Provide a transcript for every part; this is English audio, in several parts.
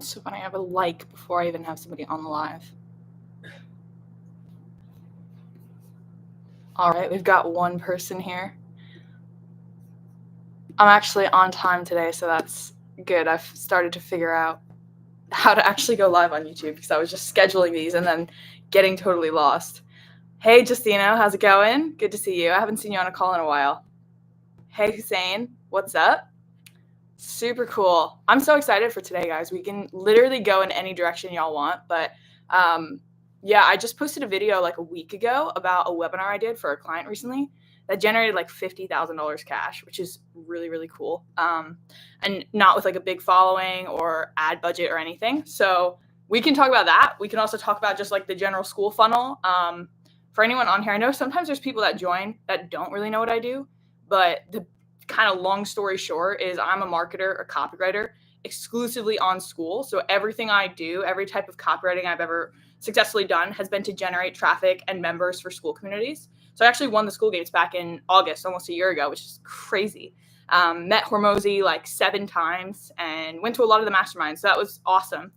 So funny, I have a like before I even have somebody on the live. All right, we've got one person here. I'm actually on time today, so that's good. I've started to figure out how to actually go live on YouTube because I was just scheduling these and then getting totally lost. Hey, Justino, how's it going? Good to see you. I haven't seen you on a call in a while. Hey, Hussein, what's up? Super cool. I'm so excited for today, guys. We can literally go in any direction y'all want, but yeah, I just posted a video like a week ago about a webinar I did for a client recently that generated like $50,000 cash, which is really, really cool. And not with like a big following or ad budget or anything. So we can talk about that. We can also talk about just like the general school funnel. For anyone on here, I know sometimes there's people that join that don't really know what I do, but the kind of long story short is I'm a marketer, a copywriter exclusively on school. So everything I do, every type of copywriting I've ever successfully done has been to generate traffic and members for school communities. So I actually won the school gates back in August, almost a year ago, which is crazy. Met Hormozy like 7 times and went to a lot of the masterminds. So that was awesome.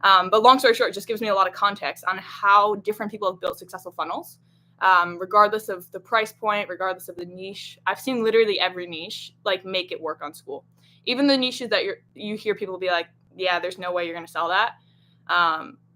But long story short, it just gives me a lot of context on how different people have built successful funnels. Regardless of the price point, regardless of the niche. I've seen literally every niche like make it work on school. Even the niches that you hear people be like, yeah, there's no way you're going to sell that.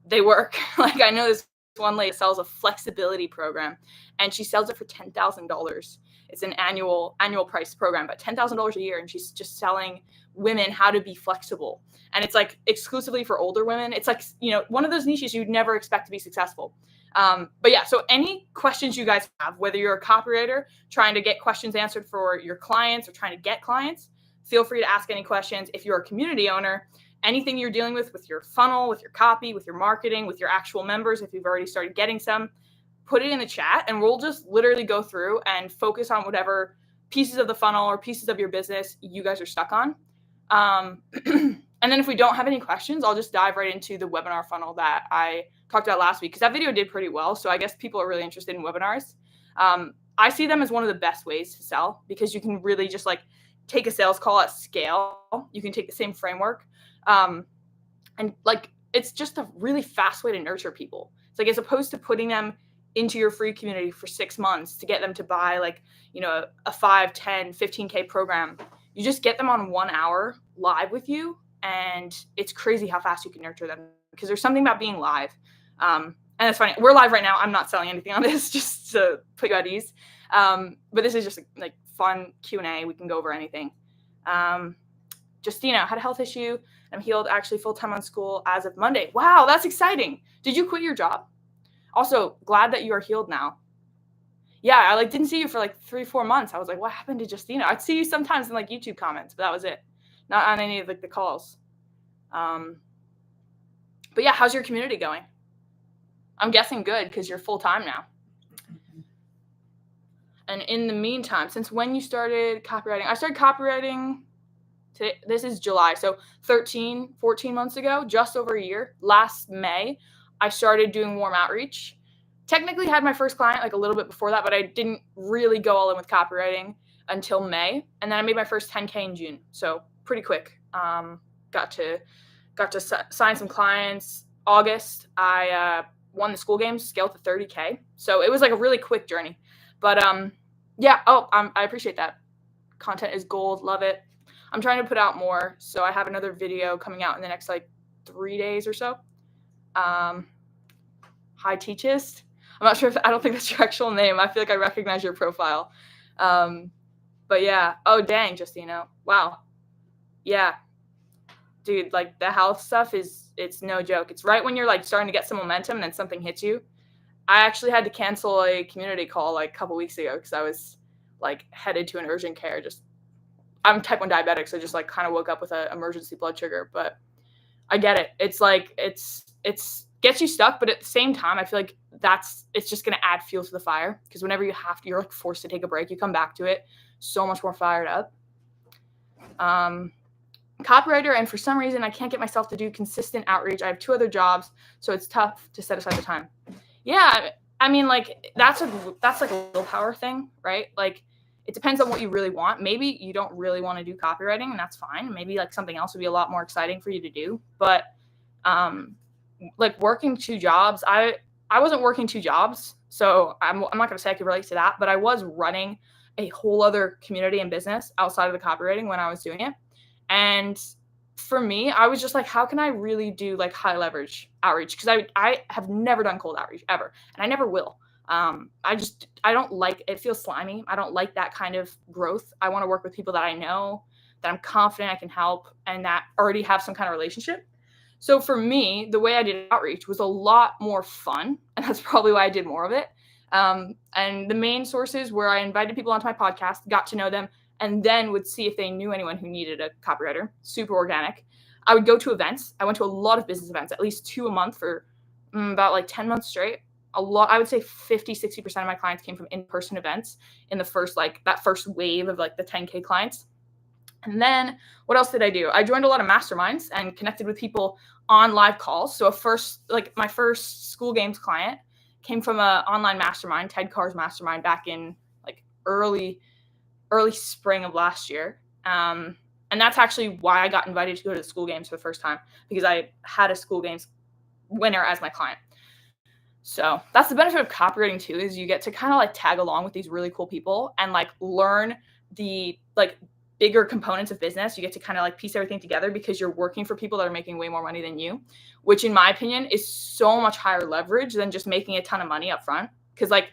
They work. Like I know this one lady sells a flexibility program and she sells it for $10,000. It's an annual price program, but $10,000 a year. And she's just selling women how to be flexible. And it's like exclusively for older women. It's like, one of those niches you'd never expect to be successful. But yeah, so any questions you guys have, whether you're a copywriter trying to get questions answered for your clients or trying to get clients, feel free to ask any questions. If you're a community owner, anything you're dealing with your funnel, with your copy, with your marketing, with your actual members, if you've already started getting some, put it in the chat and we'll just literally go through and focus on whatever pieces of the funnel or pieces of your business you guys are stuck on. And then if we don't have any questions, I'll just dive right into the webinar funnel that I talked about last week because that video did pretty well. So I guess people are really interested in webinars. I see them as one of the best ways to sell because you can really just like take a sales call at scale. You can take the same framework. And like, it's just a really fast way to nurture people. It's like, as opposed to putting them into your free community for 6 months to get them to buy like, a 5, 10, 15K program, you just get them on 1 hour live with you. And it's crazy how fast you can nurture them because there's something about being live. And it's funny. We're live right now. I'm not selling anything on this, just to put you at ease. But this is just like fun Q&A. We can go over anything. Justina had a health issue. I'm healed actually full-time on school as of Monday. Wow, that's exciting. Did you quit your job? Also, glad that you are healed now. Yeah, I didn't see you for 3-4 months. I was like, what happened to Justina? I'd see you sometimes in YouTube comments, but that was it. Not on any of the calls. But yeah, how's your community going? I'm guessing good because you're full-time now. And in the meantime, since when you started copywriting? I started copywriting today. This is July. So 14 months ago, just over a year. Last May, I started doing warm outreach. Technically had my first client a little bit before that, but I didn't really go all in with copywriting until May. And then I made my first 10K in June. So pretty quick. Got to sign some clients. August, I won the school games, scaled to 30K. So it was a really quick journey. But yeah, I appreciate that. Content is gold. Love it. I'm trying to put out more. So I have another video coming out in the next 3 days or so. Hi, Teachist. I'm not sure I don't think that's your actual name. I feel like I recognize your profile. But yeah. Oh, dang, Justino. Wow. Yeah. Dude, the health stuff it's no joke. It's right when you're starting to get some momentum and then something hits you. I actually had to cancel a community call a couple weeks ago because I was headed to an urgent care. I'm type 1 diabetic, so just kind of woke up with an emergency blood sugar. But I get it. It's it's gets you stuck, but at the same time, I feel like it's just gonna add fuel to the fire because whenever you're forced to take a break, you come back to it so much more fired up. Copywriter, and for some reason I can't get myself to do consistent outreach. I have 2 other jobs, so it's tough to set aside the time. Yeah, I mean that's a willpower thing, right? It depends on what you really want. Maybe you don't really want to do copywriting, and that's fine. Maybe something else would be a lot more exciting for you to do. But Like working 2 jobs, I wasn't working 2 jobs, so I'm not going to say I could relate to that, but I was running a whole other community and business outside of the copywriting when I was doing it. And for me, I was just like, how can I really do like high leverage outreach? Because I have never done cold outreach ever, and I never will. I don't like it. Feels slimy. I don't like that kind of growth. I want to work with people that I know, that I'm confident I can help, and that already have some kind of relationship. So for me, the way I did outreach was a lot more fun, and that's probably why I did more of it. And the main sources where I invited people onto my podcast, got to know them, and then would see if they knew anyone who needed a copywriter. Super organic. I would go to events. I went to a lot of business events, at least 2 a month for about like 10 months straight. A lot, I would say 50-60% of my clients came from in-person events in the first, like that first wave of like the 10K clients. And then what else did I do? I joined a lot of masterminds and connected with people on live calls. So my first school games client came from an online mastermind, Ted Carr's mastermind, back in like early spring of last year. And that's actually why I got invited to go to the school games for the first time, because I had a school games winner as my client. So that's the benefit of copywriting too, is you get to kind of like tag along with these really cool people and like learn the like bigger components of business. You get to kind of like piece everything together because you're working for people that are making way more money than you, which in my opinion is so much higher leverage than just making a ton of money up front. Because like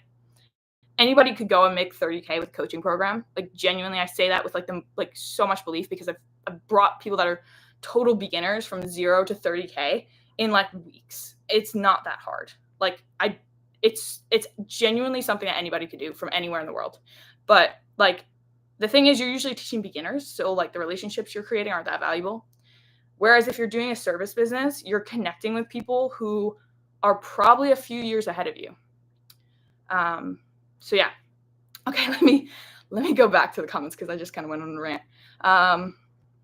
anybody could go and make 30K with a coaching program. Like genuinely, I say that with like so much belief, because I've brought people that are total beginners from 0 to 30K in like weeks. It's not that hard. Like it's genuinely something that anybody could do from anywhere in the world. But like the thing is, you're usually teaching beginners, so like the relationships you're creating aren't that valuable. Whereas if you're doing a service business, you're connecting with people who are probably a few years ahead of you. So yeah. Okay, let me go back to the comments because I just kind of went on a rant.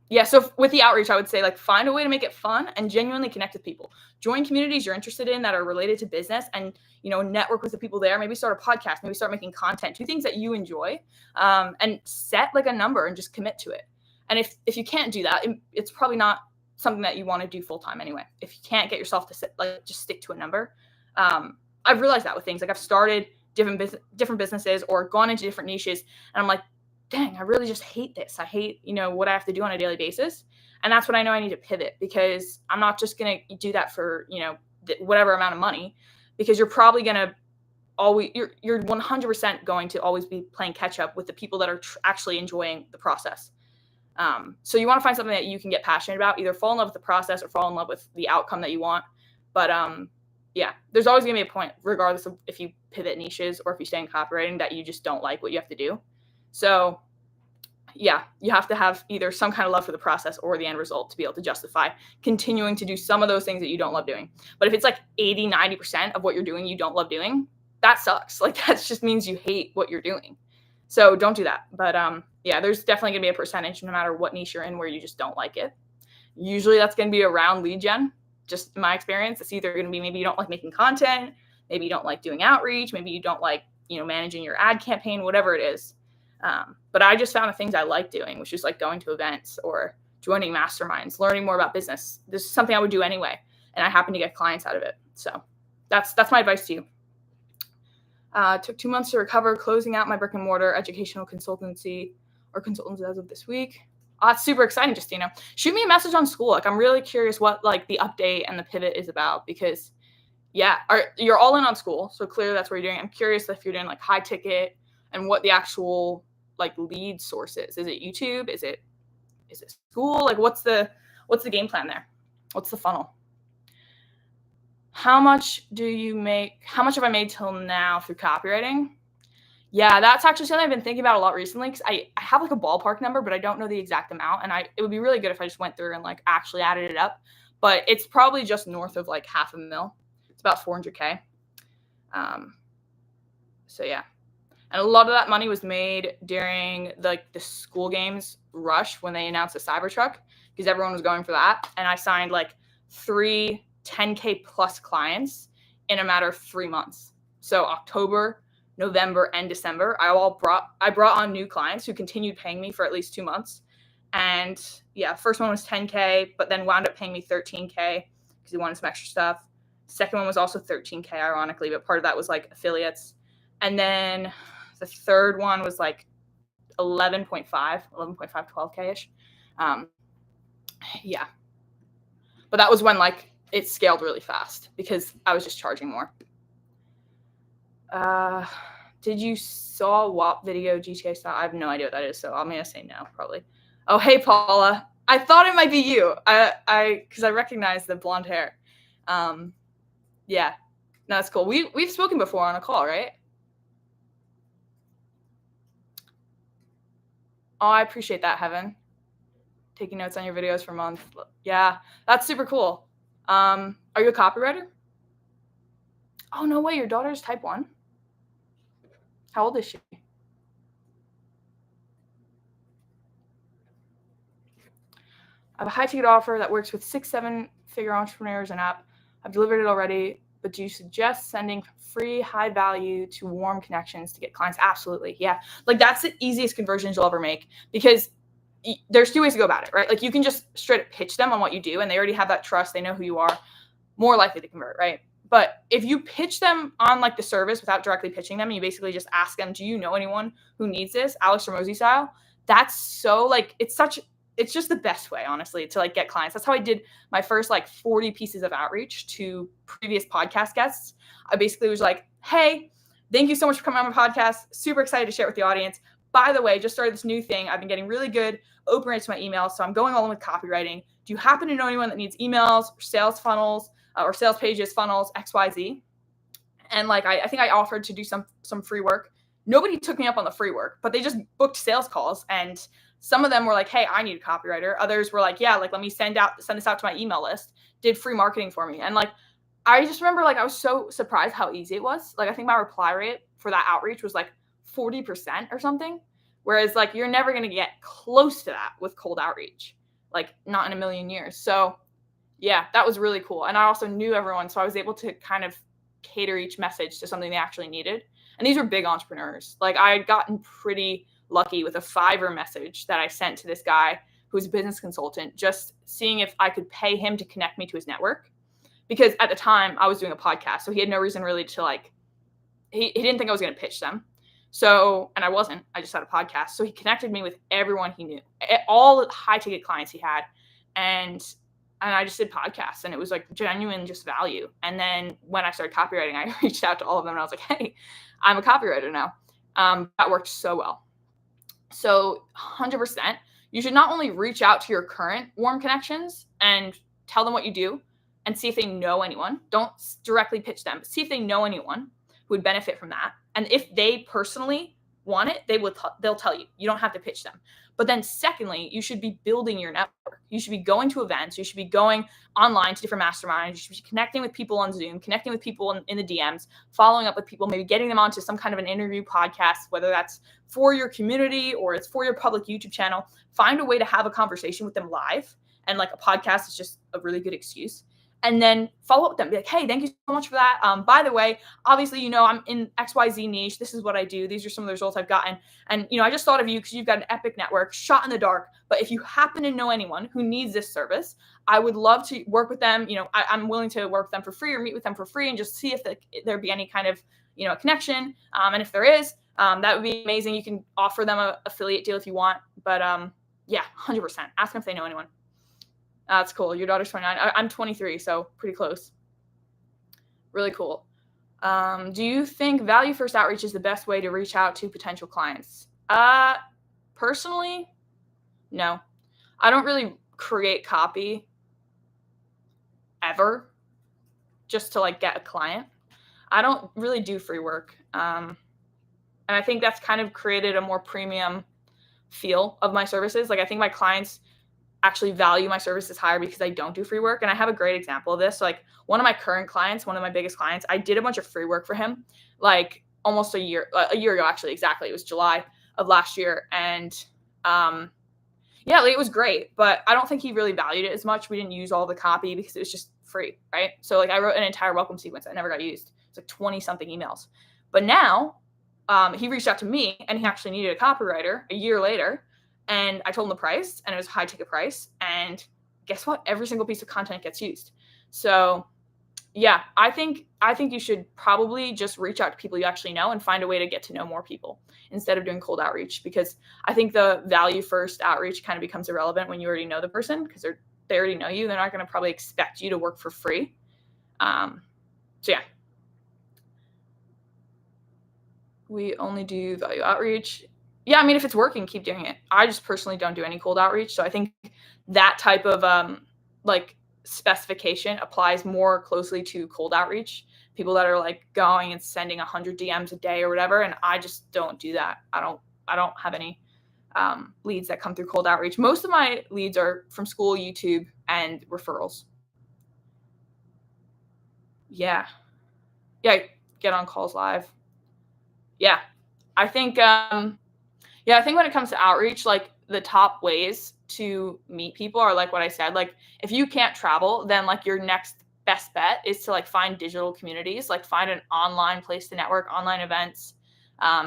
Yeah, so with the outreach, I would say like find a way to make it fun and genuinely connect with people. Join communities you're interested in that are related to business, and network with the people there. Maybe start a podcast, maybe start making content, do things that you enjoy, and set like a number and just commit to it. And if you can't do that, it's probably not something that you want to do full time anyway. If you can't get yourself to just stick to a number, I've realized that with things like I've started different businesses or gone into different niches, and I'm like, dang, I really just hate this. I hate, what I have to do on a daily basis. And that's when I know I need to pivot, because I'm not just going to do that for, whatever amount of money, because you're probably going to you're 100% going to always be playing catch up with the people that are actually enjoying the process. So you want to find something that you can get passionate about, either fall in love with the process or fall in love with the outcome that you want. But yeah, there's always going to be a point, regardless of if you pivot niches or if you stay in copywriting, that you just don't like what you have to do. So yeah, you have to have either some kind of love for the process or the end result to be able to justify continuing to do some of those things that you don't love doing. But if it's like 80-90% of what you're doing you don't love doing, that sucks. Like that just means you hate what you're doing. So don't do that. But yeah, there's definitely going to be a percentage, no matter what niche you're in, where you just don't like it. Usually that's going to be around lead gen. Just in my experience, it's either going to be maybe you don't like making content, maybe you don't like doing outreach, maybe you don't like managing your ad campaign, whatever it is. But I just found the things I like doing, which is like going to events or joining masterminds, learning more about business. This is something I would do anyway, and I happen to get clients out of it. So that's my advice to you. Took 2 months to recover, closing out my brick and mortar educational consultancy or consultants as of this week. Oh, that's super exciting, Justina. Shoot me a message on school. Like I'm really curious what like the update and the pivot is about, because yeah, you're all in on school, so clearly that's what you're doing. I'm curious if you're doing like high ticket and what the actual like lead source is. Is it YouTube? Is it school? Like what's the game plan there? What's the funnel? How much have I made till now through copywriting? Yeah, that's actually something I've been thinking about a lot recently, because I have like a ballpark number, but I don't know the exact amount. And it would be really good if I just went through and like actually added it up. But it's probably just north of like $500,000. It's about 400K. So yeah. And a lot of that money was made during the school games rush when they announced the Cybertruck, because everyone was going for that. And I signed like 3 10K plus clients in a matter of 3 months. So October, November, and December, I brought on new clients who continued paying me for at least 2 months. And yeah, first one was 10K, but then wound up paying me 13K because he wanted some extra stuff. Second one was also 13K, ironically, but part of that was like affiliates. And then the third one was like 11.5, 12K-ish. Yeah. But that was when like it scaled really fast because I was just charging more. Did you saw WAP video GTA style? I have no idea what that is, so I'm gonna say no, probably. Oh, hey Paula. I thought it might be you. Because I recognize the blonde hair. Yeah. No, that's cool. We've spoken before on a call, right? Oh, I appreciate that, Heaven. Taking notes on your videos for a month. Yeah, that's super cool. Are you a copywriter? Oh, no way. Your daughter's type 1? How old is she? I have a high ticket offer that works with 6-7 figure entrepreneurs and app. I've delivered it already, but do you suggest sending free high value to warm connections to get clients? Absolutely. Yeah. Like that's the easiest conversions you'll ever make because there's 2 ways to go about it, right? Like you can just straight up pitch them on what you do and they already have that trust. They know who you are, more likely to convert, right? But if you pitch them on like the service without directly pitching them, and you basically just ask them, do you know anyone who needs this? Alex Ramosi style. That's so like, it's just the best way, honestly, to like get clients. That's how I did my first like 40 pieces of outreach to previous podcast guests. I basically was like, hey, thank you so much for coming on my podcast. Super excited to share it with the audience. By the way, just started this new thing. I've been getting really good open rates to my emails. So I'm going all in with copywriting. Do you happen to know anyone that needs emails or sales funnels or sales pages, funnels, XYZ? And like, I think I offered to do some free work. Nobody took me up on the free work, but they just booked sales calls. And some of them were like, hey, I need a copywriter. Others were like, yeah, like, let me send this out to my email list, did free marketing for me. And like, I just remember like, I was so surprised how easy it was. Like, I think my reply rate for that outreach was like 40% or something. Whereas like, you're never going to get close to that with cold outreach, like not in a million years. So yeah, that was really cool. And I also knew everyone. So I was able to kind of cater each message to something they actually needed. And these were big entrepreneurs. Like I had gotten pretty lucky with a Fiverr message that I sent to this guy who's a business consultant, just seeing if I could pay him to connect me to his network. Because at the time I was doing a podcast. So he had no reason really to like, he didn't think I was going to pitch them. So, and I wasn't, I just had a podcast. So he connected me with everyone he knew, all high ticket clients he had. And I just did podcasts and it was like genuine just value. And then when I started copywriting, I reached out to all of them and I was like, hey, I'm a copywriter now. That worked so well. So 100%, you should not only reach out to your current warm connections and tell them what you do and see if they know anyone. Don't directly pitch them, but see if they know anyone who would benefit from that. And if they personally want it, they'll tell you. You don't have to pitch them. But then secondly, you should be building your network. You should be going to events. You should be going online to different masterminds. You should be connecting with people on Zoom, connecting with people in the DMs, following up with people, maybe getting them onto some kind of an interview podcast, whether that's for your community or it's for your public YouTube channel. Find a way to have a conversation with them live. And like a podcast is just a really good excuse. And then follow up with them. Be like, hey, thank you so much for that. By the way, obviously, you know, I'm in XYZ niche. This is what I do. These are some of the results I've gotten. And, you know, I just thought of you because you've got an epic network, shot in the dark. But if you happen to know anyone who needs this service, I would love to work with them. You know, I'm willing to work with them for free or meet with them for free and just see if there'd be any kind of, you know, connection. And if there is, that would be amazing. You can offer them an affiliate deal if you want. But yeah, 100%. Ask them if they know anyone. That's cool. Your daughter's 29. I'm 23, so pretty close. Really cool. Do you think value first outreach is the best way to reach out to potential clients? Personally, no. I don't really create copy ever just to like get a client. I don't really do free work. And I think that's kind of created a more premium feel of my services. Like I think my clients actually value my services higher because I don't do free work. And I have a great example of this. So like one of my current clients, one of my biggest clients, I did a bunch of free work for him, like almost a year ago, actually, exactly. It was July of last year. And yeah, like it was great, but I don't think he really valued it as much. We didn't use all the copy because it was just free, right? So like I wrote an entire welcome sequence that never got used. It's like 20 something emails. But now he reached out to me and he actually needed a copywriter a year later. And I told him the price and it was a high ticket price. And guess what? Every single piece of content gets used. So yeah, I think you should probably just reach out to people you actually know and find a way to get to know more people instead of doing cold outreach, because I think the value first outreach kind of becomes irrelevant when you already know the person, because they already know you. They're not going to probably expect you to work for free. So yeah, we only do value outreach. Yeah, I mean, if it's working, keep doing it. I just personally don't do any cold outreach, so I think that type of like specification applies more closely to cold outreach. People that are like going and sending 100 DMs a day or whatever, and I just don't do that. I don't have any leads that come through cold outreach. Most of my leads are from school, YouTube, and referrals. Yeah, yeah, get on calls live. Yeah, I think Yeah, I think when it comes to outreach, like the top ways to meet people are like what I said. Like if you can't travel, then like your next best bet is to like find digital communities, like find an online place to network, online events,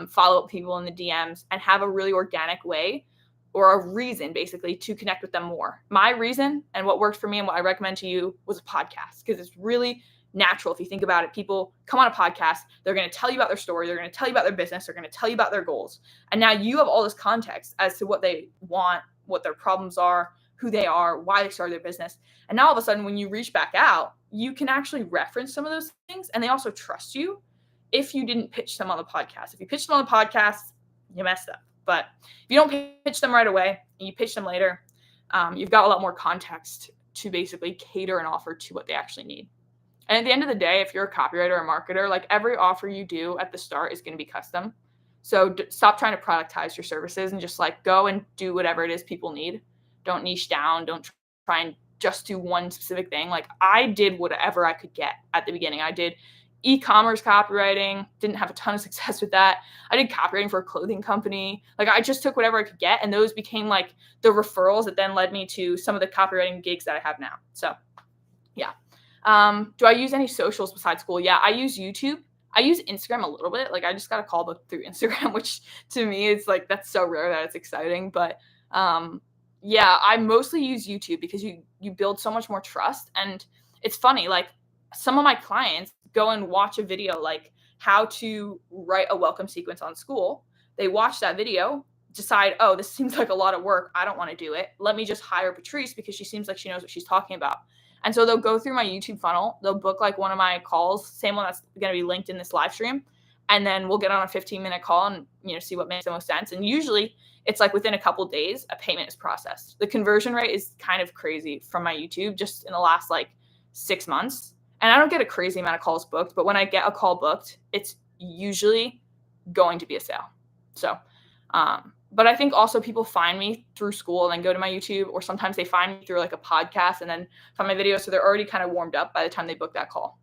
follow up people in the DMs, and have a really organic way or a reason basically to connect with them more. My reason and what worked for me and what I recommend to you was a podcast, because it's really natural if you think about it. People come on a podcast, they're going to tell you about their story, they're going to tell you about their business, they're going to tell you about their goals, and now you have all this context as to what they want, what their problems are, who they are, why they started their business. And now all of a sudden, when you reach back out, you can actually reference some of those things, and they also trust you if you didn't pitch them on the podcast. If you pitched them on the podcast, you messed up. But if you don't pitch them right away and you pitch them later, you've got a lot more context to basically cater an offer to what they actually need. And at the end of the day, if you're a copywriter or a marketer, like every offer you do at the start is going to be custom. So stop trying to productize your services and just like go and do whatever it is people need. Don't niche down. Don't try and just do one specific thing. Like I did whatever I could get at the beginning. I did e-commerce copywriting, didn't have a ton of success with that. I did copywriting for a clothing company. Like I just took whatever I could get, and those became like the referrals that then led me to some of the copywriting gigs that I have now. So yeah. Do I use any socials besides school? Yeah, I use YouTube. I use Instagram a little bit. Like I just got a call book through Instagram, which to me is like that's so rare that it's exciting. But yeah, I mostly use YouTube because you build so much more trust. And it's funny, like some of my clients go and watch a video like how to write a welcome sequence on school. They watch that video, decide, oh, this seems like a lot of work. I don't want to do it. Let me just hire Patrice because she seems like she knows what she's talking about. And so they'll go through my YouTube funnel. They'll book like one of my calls, same one that's going to be linked in this live stream. And then we'll get on a 15-minute call and, see what makes the most sense. And usually it's like within a couple days, a payment is processed. The conversion rate is kind of crazy from my YouTube just in the last like 6 months. And I don't get a crazy amount of calls booked, but when I get a call booked, it's usually going to be a sale. So, but I think also people find me through school and then go to my YouTube, or sometimes they find me through like a podcast and then find my videos. So they're already kind of warmed up by the time they book that call.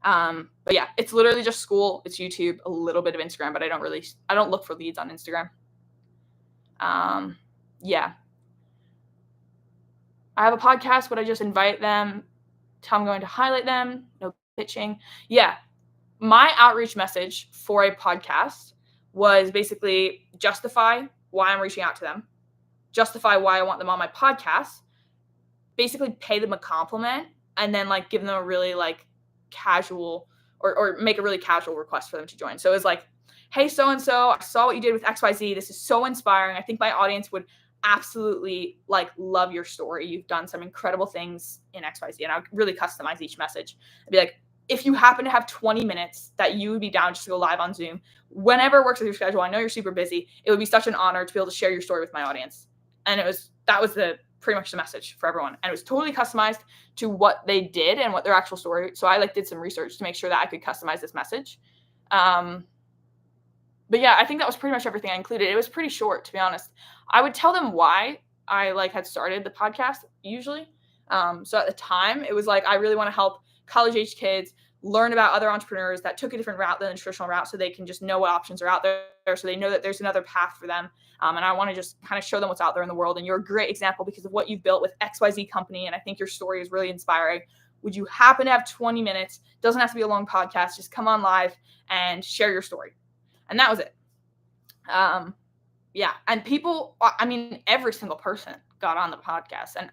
But yeah, it's literally just school. It's YouTube, a little bit of Instagram, but I don't look for leads on Instagram. Yeah. I have a podcast. Would I just invite them? Tell them I'm going to highlight them? No pitching. Yeah. My outreach message for a podcast was basically justify why I'm reaching out to them, justify why I want them on my podcast, basically pay them a compliment, and then like give them a really like casual or make a really casual request for them to join. So it was like, hey, so-and-so, I saw what you did with XYZ. This is so inspiring. I think my audience would absolutely like love your story. You've done some incredible things in XYZ. And I would really customize each message. I'd be like, if you happen to have 20 minutes that you would be down just to go live on Zoom, whenever it works with your schedule, I know you're super busy, it would be such an honor to be able to share your story with my audience. And that was pretty much the message for everyone. And it was totally customized to what they did and what their actual story. So I like did some research to make sure that I could customize this message. But yeah, I think that was pretty much everything I included. It was pretty short, to be honest. I would tell them why I like had started the podcast usually. So at the time, it was like, I really want to help college-age kids learn about other entrepreneurs that took a different route than the traditional route, so they can just know what options are out there, so they know that there's another path for them. And I want to just kind of show them what's out there in the world. And you're a great example because of what you've built with XYZ company. And I think your story is really inspiring. Would you happen to have 20 minutes? Doesn't have to be a long podcast. Just come on live and share your story. And that was it. Yeah. And people, I mean, every single person got on the podcast. And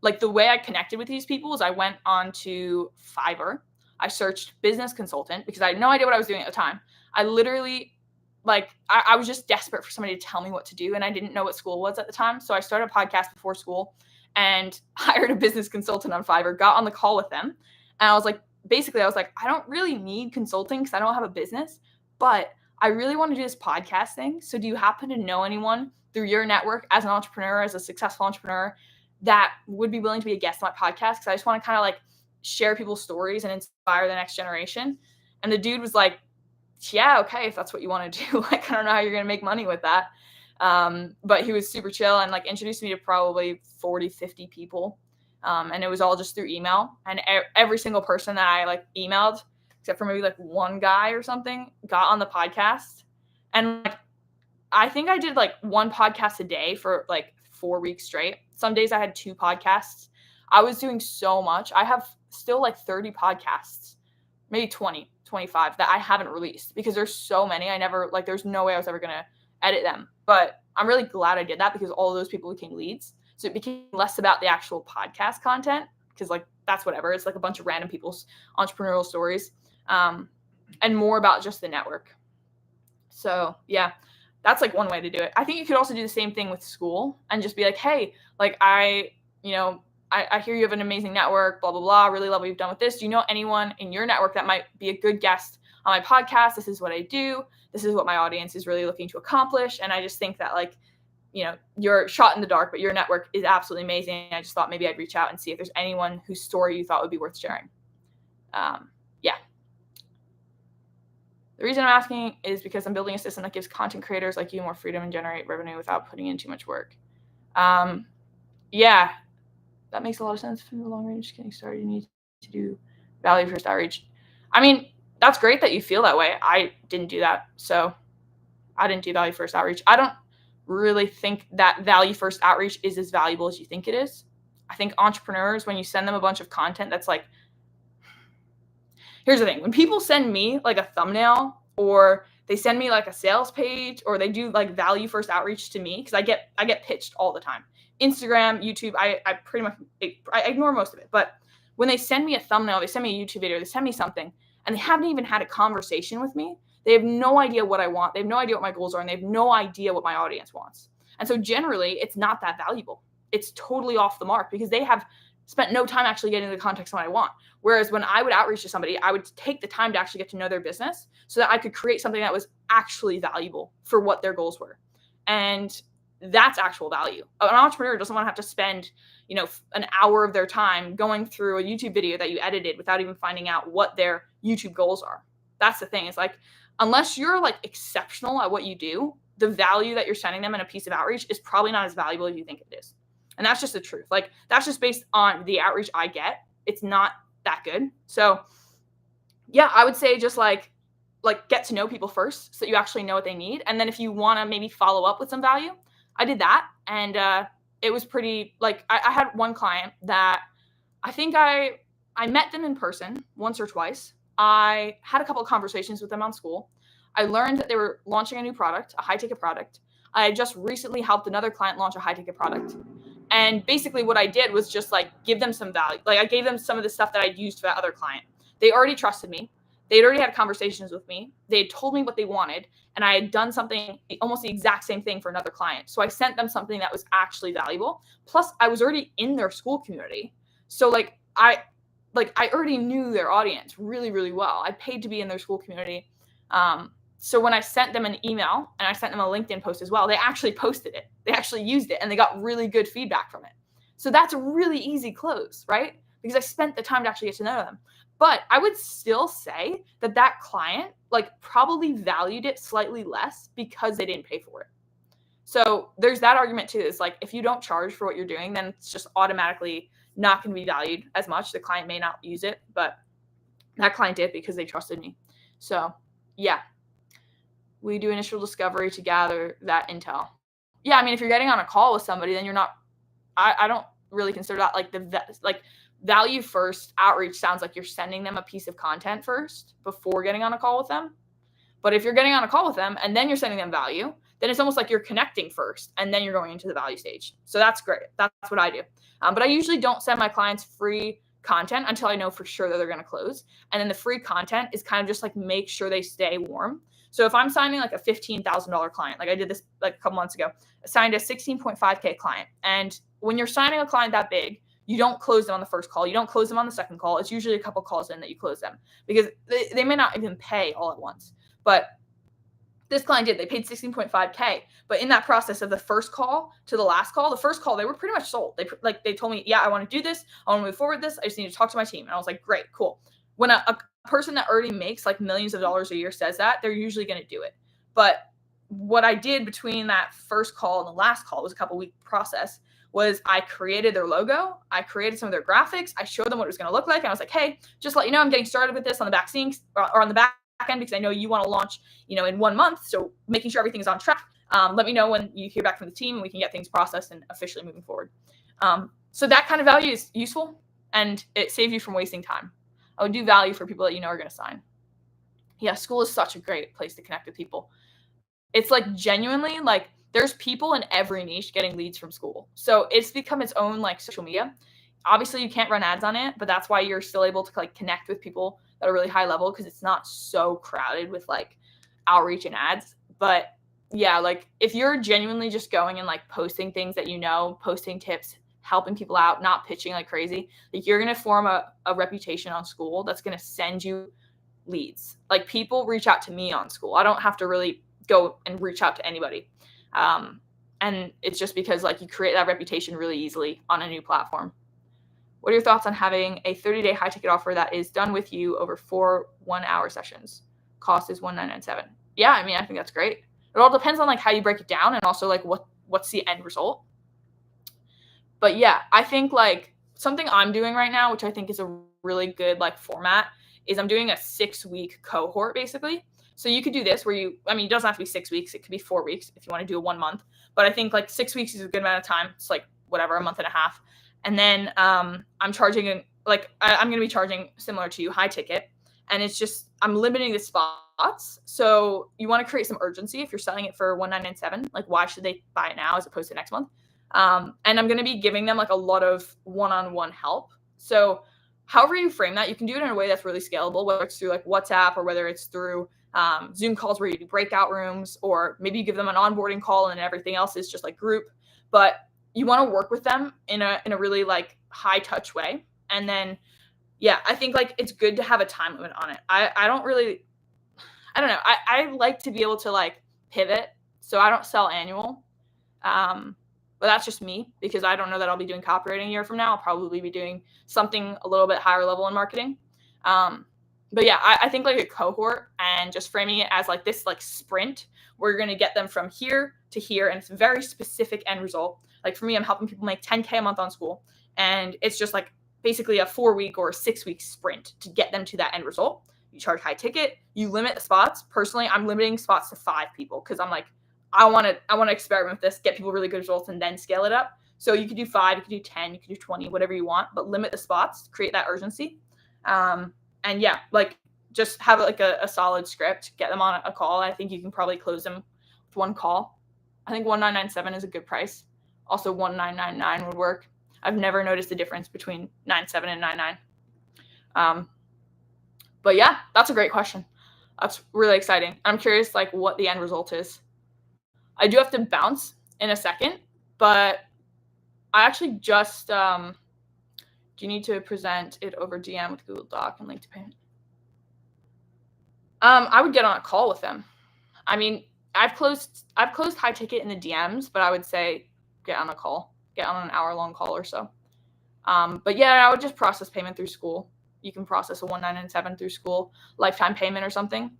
like the way I connected with these people is I went on to Fiverr. I searched business consultant because I had no idea what I was doing at the time. I literally, like, I was just desperate for somebody to tell me what to do, and I didn't know what school was at the time. So I started a podcast before school and hired a business consultant on Fiverr, got on the call with them. And I was like, I don't really need consulting because I don't have a business, but I really want to do this podcast thing. So do you happen to know anyone through your network as an entrepreneur, as a successful entrepreneur, that would be willing to be a guest on my podcast? Because I just want to kind of like share people's stories and inspire the next generation. And the dude was like, yeah, okay, if that's what you want to do. Like, I don't know how you're going to make money with that. But he was super chill and like introduced me to probably 40, 50 people. And it was all just through email. And every single person that I like emailed, except for maybe like one guy or something, got on the podcast. And like, I think I did like one podcast a day for like 4 weeks straight. Some days I had 2 podcasts. I was doing so much. I have still like 30 podcasts, maybe 20, 25 that I haven't released because there's so many. There's no way I was ever going to edit them. But I'm really glad I did that because all of those people became leads. So it became less about the actual podcast content because like that's whatever. It's like a bunch of random people's entrepreneurial stories, and more about just the network. So yeah, that's like one way to do it. I think you could also do the same thing with school and just be like, hey, like I hear you have an amazing network, blah, blah, blah. Really love what you've done with this. Do you know anyone in your network that might be a good guest on my podcast? This is what I do. This is what my audience is really looking to accomplish. And I just think that like, you're shot in the dark, but your network is absolutely amazing. I just thought maybe I'd reach out and see if there's anyone whose story you thought would be worth sharing. Yeah. The reason I'm asking is because I'm building a system that gives content creators like you more freedom and generate revenue without putting in too much work. Yeah, that makes a lot of sense. For the long range, getting started, you need to do value first outreach. I mean, that's great that you feel that way. I didn't do that. So I didn't do value first outreach. I don't really think that value first outreach is as valuable as you think it is. I think entrepreneurs, when you send them a bunch of content that's like, here's the thing. When people send me like a thumbnail or they send me like a sales page or they do like value first outreach to me, because I get pitched all the time. Instagram, YouTube, I pretty much I ignore most of it. But when they send me a thumbnail, they send me a YouTube video, they send me something, and they haven't even had a conversation with me. They have no idea what I want. They have no idea what my goals are, and they have no idea what my audience wants. And so generally, it's not that valuable. It's totally off the mark because they have spent no time actually getting the context of what I want. Whereas when I would outreach to somebody, I would take the time to actually get to know their business so that I could create something that was actually valuable for what their goals were. And that's actual value. An entrepreneur doesn't want to have to spend, an hour of their time going through a YouTube video that you edited without even finding out what their YouTube goals are. That's the thing. It's like, unless you're like exceptional at what you do, the value that you're sending them in a piece of outreach is probably not as valuable as you think it is. And that's just the truth. Like, that's just based on the outreach I get. It's not that good. So yeah, I would say just like get to know people first so that you actually know what they need. And then if you want to maybe follow up with some value, I did that. And it was pretty, like, I had one client that I think I met them in person once or twice. I had a couple of conversations with them on school. I learned that they were launching a new product, a high-ticket product. I just recently helped another client launch a high-ticket product. And basically what I did was just like give them some value. Like I gave them some of the stuff that I'd used for that other client. They already trusted me. They'd already had conversations with me. They had told me what they wanted. And I had done something, almost the exact same thing for another client. So I sent them something that was actually valuable. Plus I was already in their school community. So I already knew their audience really, really well. I paid to be in their school community. So when I sent them an email and I sent them a LinkedIn post as well, they actually posted it. They actually used it and they got really good feedback from it. So that's a really easy close, right? Because I spent the time to actually get to know them. But I would still say that client probably valued it slightly less because they didn't pay for it. So there's that argument too. Is like, if you don't charge for what you're doing, then it's just automatically not going to be valued as much. The client may not use it, but that client did because they trusted me. So yeah. We do initial discovery to gather that intel. Yeah, I mean, if you're getting on a call with somebody, then you're not. I don't really consider that like value first outreach. Sounds like you're sending them a piece of content first before getting on a call with them. But if you're getting on a call with them and then you're sending them value, then it's almost like you're connecting first and then you're going into the value stage. So that's great. That's what I do. But I usually don't send my clients free content until I know for sure that they're going to close. And then the free content is kind of just like make sure they stay warm. So if I'm signing like a $15,000 client, like I did this like a couple months ago, I signed a 16.5K client. And when you're signing a client that big, you don't close them on the first call. You don't close them on the second call. It's usually a couple calls in that you close them because they may not even pay all at once. But this client did. They paid 16.5K. But in that process of the first call to the last call, the first call, they were pretty much sold. They told me, yeah, I want to do this. I want to move forward with this. I just need to talk to my team. And I was like, great, cool. When a person that already makes like millions of dollars a year says that, they're usually going to do it. But what I did between that first call and the last call was a couple week process was I created their logo. I created some of their graphics. I showed them what it was going to look like. And I was like, hey, just let you know, I'm getting started with this on the back scenes or on the back end because I know you want to launch, in 1 month. So making sure everything is on track. Let me know when you hear back from the team and we can get things processed and officially moving forward. So that kind of value is useful and it saves you from wasting time. I would do value for people that are going to sign. Yeah, school is such a great place to connect with people. It's like genuinely like there's people in every niche getting leads from school. So it's become its own like social media. Obviously you can't run ads on it, but that's why you're still able to like connect with people that are really high level because it's not so crowded with like outreach and ads. But yeah, like if you're genuinely just going and like posting things that posting tips, helping people out, not pitching like crazy, like you're going to form a reputation on school that's going to send you leads. Like people reach out to me on school. I don't have to really go and reach out to anybody. And it's just because like you create that reputation really easily on a new platform. What are your thoughts on having a 30-day high ticket offer that is done with you over 4 1-hour sessions? Cost is $1,997. Yeah, I mean, I think that's great. It all depends on like how you break it down and also like what's the end result. But yeah, I think like something I'm doing right now, which I think is a really good like format, is I'm doing a 6-week cohort basically. So you could do this where it doesn't have to be 6 weeks. It could be 4 weeks if you want to do a 1 month. But I think like 6 weeks is a good amount of time. It's like whatever, a month and a half. And then I'm charging I'm going to be charging similar to you, high ticket. And it's just I'm limiting the spots. So you want to create some urgency if you're selling it for $1,997. Like why should they buy it now as opposed to next month? And I'm going to be giving them like a lot of one-on-one help. So however you frame that, you can do it in a way that's really scalable, whether it's through like WhatsApp or whether it's through Zoom calls where you do breakout rooms, or maybe you give them an onboarding call and everything else is just like group. But you want to work with them in a really like high touch way. And then, yeah, I think like it's good to have a time limit on it. I don't know. I like to be able to like pivot. So I don't sell annual. But that's just me because I don't know that I'll be doing copywriting a year from now. I'll probably be doing something a little bit higher level in marketing. But yeah, I think like a cohort and just framing it as like this like sprint where you're going to get them from here to here. And it's a very specific end result. Like for me, I'm helping people make 10K a month on school. And it's just like basically a 4-week or a 6-week sprint to get them to that end result. You charge high ticket, you limit the spots. Personally, I'm limiting spots to 5 people because I'm like, I want to experiment with this, get people really good results, and then scale it up. So you could do 5, you could do 10, you could do 20, whatever you want, but limit the spots, create that urgency. And yeah, like just have like a solid script, get them on a call. I think you can probably close them with 1 call. I think $1,997 is a good price. Also $1,999 would work. I've never noticed the difference between 9.7 and 9.9. But yeah, that's a great question. That's really exciting. I'm curious like what the end result is. I do have to bounce in a second, but I actually just, do you need to present it over DM with Google Doc and link to payment? I would get on a call with them. I mean, I've closed high ticket in the DMs, but I would say get on a call, get on an hour-long call or so. But yeah, I would just process payment through school. You can process a $1,997 through school, lifetime payment or something.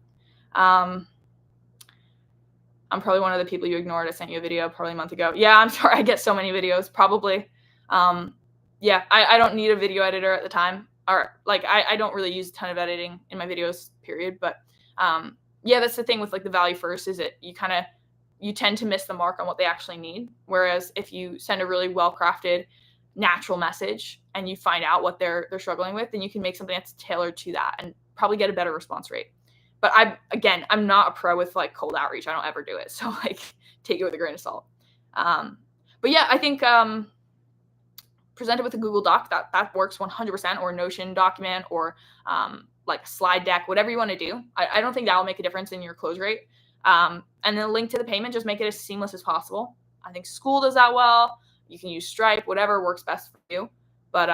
I'm probably one of the people you ignored. I sent you a video probably a month ago. Yeah, I'm sorry. I get so many videos, probably. Yeah, I don't need a video editor at the time. Or like, I don't really use a ton of editing in my videos, period. But yeah, that's the thing with like the value first is you tend to miss the mark on what they actually need. Whereas if you send a really well-crafted, natural message and you find out what they're struggling with, then you can make something that's tailored to that and probably get a better response rate. But I'm not a pro with like cold outreach. I don't ever do it. So like take it with a grain of salt. But yeah, I think present it with a Google Doc. That works 100%, or a Notion document, or like a slide deck, whatever you want to do. I don't think that will make a difference in your close rate. And then link to the payment, just make it as seamless as possible. I think School does that well. You can use Stripe, whatever works best for you. But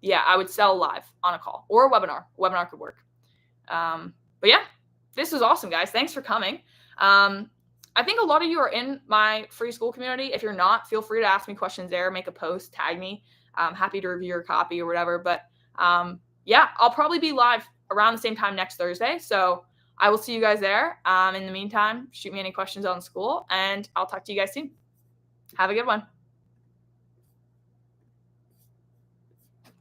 yeah, I would sell live on a call or a webinar. Webinar could work. But yeah, this was awesome, guys. Thanks for coming. I think a lot of you are in my free school community. If you're not, feel free to ask me questions there, make a post, tag me. I'm happy to review your copy or whatever. But yeah, I'll probably be live around the same time next Thursday. So I will see you guys there. In the meantime, shoot me any questions on School, and I'll talk to you guys soon. Have a good one.